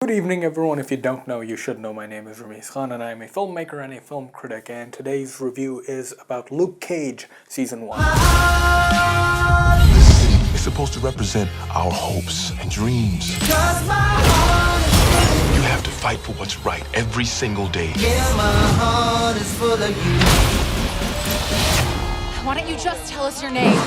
Good evening, everyone. If you don't know, you should know. My name is Rameez and I am a filmmaker and a film critic, and today's review is about Luke Cage Season 1. This city is supposed to represent our hopes and dreams. You have to fight for what's right every single day. Yeah, my heart is full of you. Why don't you just tell us your name?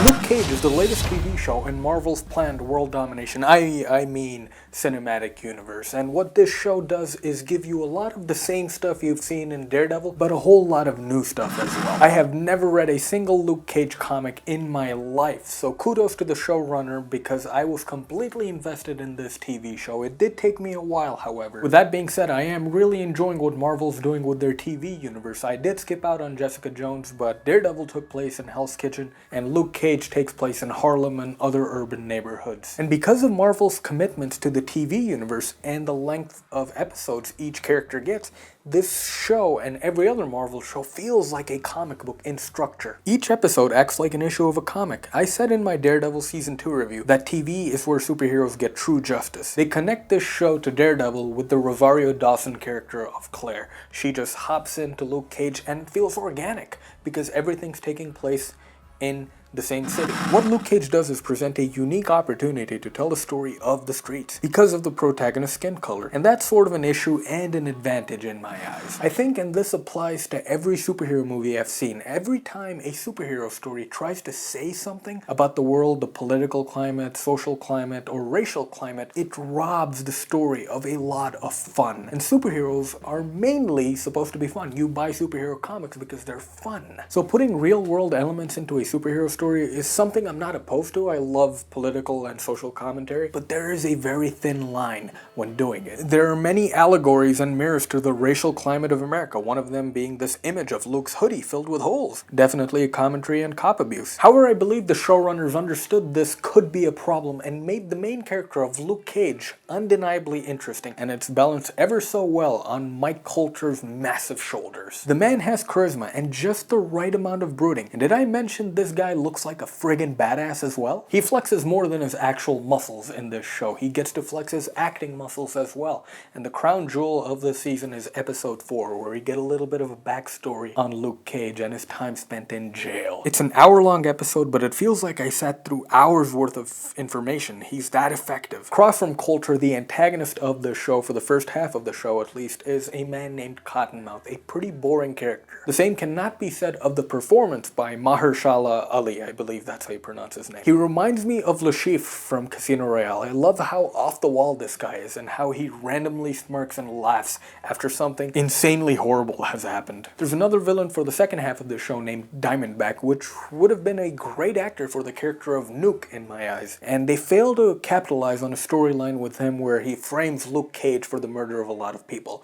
Luke Cage is the latest TV show in Marvel's planned world domination, I mean cinematic universe, and what this show does is give you a lot of the same stuff you've seen in Daredevil, but a whole lot of new stuff as well. I have never read a single Luke Cage comic in my life, so kudos to the showrunner because I was completely invested in this TV show. It did take me a while, however. With that being said, I am really enjoying what Marvel's doing with their TV universe. I did skip out on Jessica Jones, but Daredevil took place in Hell's Kitchen, and Luke Cage takes place in Harlem and other urban neighborhoods. And because of Marvel's commitments to the TV universe and the length of episodes each character gets, this show and every other Marvel show feels like a comic book in structure. Each episode acts like an issue of a comic. I said in my Daredevil Season 2 review that TV is where superheroes get true justice. They connect this show to Daredevil with the Rosario Dawson character of Claire. She just hops into Luke Cage and it feels organic because everything's taking place in the same city. What Luke Cage does is present a unique opportunity to tell the story of the streets because of the protagonist's skin color, and that's sort of an issue and an advantage in my eyes. I think, and this applies to every superhero movie I've seen, every time a superhero story tries to say something about the world, the political climate, social climate, or racial climate, it robs the story of a lot of fun. And superheroes are mainly supposed to be fun. You buy superhero comics because they're fun. So putting real-world elements into a superhero story is something I'm not opposed to. I love political and social commentary, but there is a very thin line when doing it. There are many allegories and mirrors to the racial climate of America, one of them being this image of Luke's hoodie filled with holes. Definitely a commentary on cop abuse. However, I believe the showrunners understood this could be a problem and made the main character of Luke Cage undeniably interesting, and it's balanced ever so well on Mike Colter's massive shoulders. The man has charisma and just the right amount of brooding, and did I mention this guy looks like a friggin' badass as well? He flexes more than his actual muscles in this show. He gets to flex his acting muscles as well. And the crown jewel of the season is episode 4, where we get a little bit of a backstory on Luke Cage and his time spent in jail. It's an hour-long episode, but it feels like I sat through hours worth of information. He's that effective. Across from Coulter, the antagonist of the show, for the first half of the show at least, is a man named Cottonmouth, a pretty boring character. The same cannot be said of the performance by Mahershala Ali. I believe that's how you pronounce his name. He reminds me of Le Chiffre from Casino Royale. I love how off the wall this guy is and how he randomly smirks and laughs after something insanely horrible has happened. There's another villain for the second half of the show named Diamondback, which would have been a great actor for the character of Nuke in my eyes. And they fail to capitalize on a storyline with him where he frames Luke Cage for the murder of a lot of people.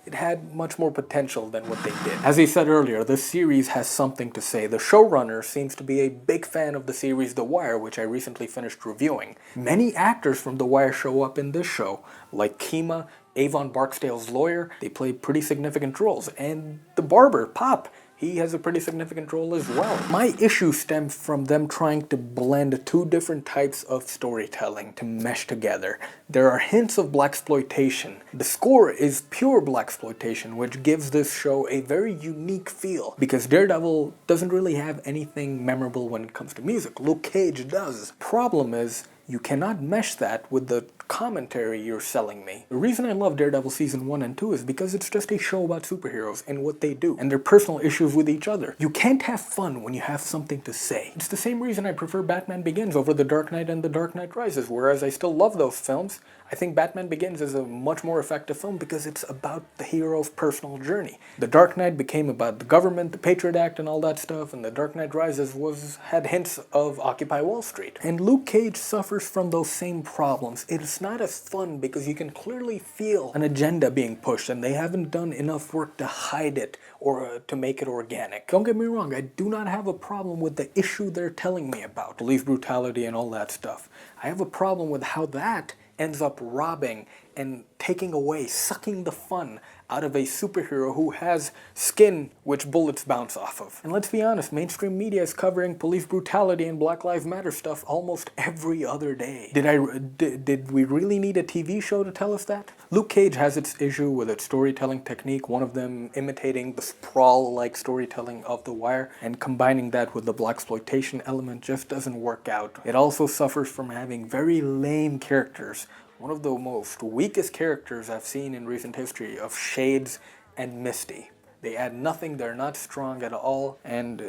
It had much more potential than what they did. As I said earlier, this series has something to say. The showrunner seems to be a big fan of the series The Wire, which I recently finished reviewing. Many actors from The Wire show up in this show, like Kima, Avon Barksdale's lawyer. They play pretty significant roles. And the barber, Pop, he has a pretty significant role as well. My issue stems from them trying to blend two different types of storytelling to mesh together. There are hints of blaxploitation. The score is pure blaxploitation, which gives this show a very unique feel, because Daredevil doesn't really have anything memorable when it comes to music. Luke Cage does. Problem is, you cannot mesh that with the commentary you're selling me. The reason I love Daredevil Season 1 and 2 is because it's just a show about superheroes and what they do, and their personal issues with each other. You can't have fun when you have something to say. It's the same reason I prefer Batman Begins over The Dark Knight and The Dark Knight Rises, whereas I still love those films. I think Batman Begins is a much more effective film because it's about the hero's personal journey. The Dark Knight became about the government, the Patriot Act, and all that stuff, and The Dark Knight Rises had hints of Occupy Wall Street. And Luke Cage suffers from those same problems. It's not as fun because you can clearly feel an agenda being pushed, and they haven't done enough work to hide it or to make it organic. Don't get me wrong, I do not have a problem with the issue they're telling me about, police brutality and all that stuff. I have a problem with how that ends up robbing and taking away, sucking the fun out of a superhero who has skin which bullets bounce off of. And let's be honest, mainstream media is covering police brutality and Black Lives Matter stuff almost every other day. Did we really need a TV show to tell us that? Luke Cage has its issue with its storytelling technique, one of them imitating the sprawl-like storytelling of The Wire, and combining that with the blaxploitation element just doesn't work out. It also suffers from having very lame characters. One of the most weakest characters I've seen in recent history of Shades and Misty. They add nothing, they're not strong at all, and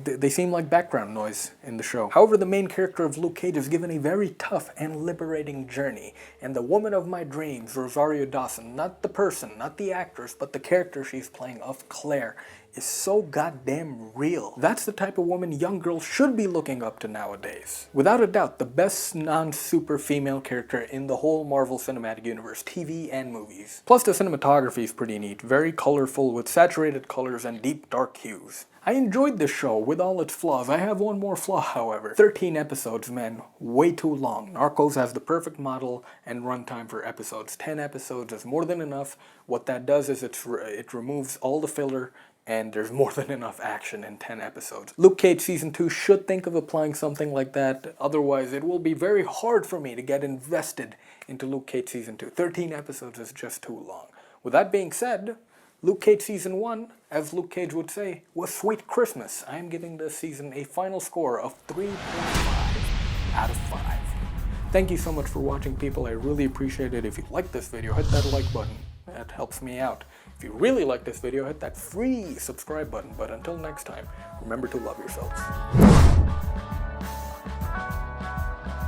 they seem like background noise in the show. However, the main character of Luke Cage is given a very tough and liberating journey, and the woman of my dreams, Rosario Dawson, not the person, not the actress, but the character she's playing of Claire, is so goddamn real. That's the type of woman young girls should be looking up to nowadays. Without a doubt, the best non-super female character in the whole Marvel Cinematic Universe, TV and movies. Plus the cinematography is pretty neat, very colorful with saturated colors and deep dark hues. I enjoyed this show with all its flaws. I have one more flaw, however. 13 episodes, man, way too long. Narcos has the perfect model and runtime for episodes. 10 episodes is more than enough. What that does is it removes all the filler, and there's more than enough action in 10 episodes. Luke Cage Season 2 should think of applying something like that, otherwise it will be very hard for me to get invested into Luke Cage Season 2. 13 episodes is just too long. With that being said, Luke Cage Season 1, as Luke Cage would say, was sweet Christmas. I'm giving this season a final score of 3.5 out of 5. Thank you so much for watching, people. I really appreciate it. If you like this video, hit that like button. That helps me out. If you really like this video, hit that free subscribe button. But until next time, remember to love yourselves.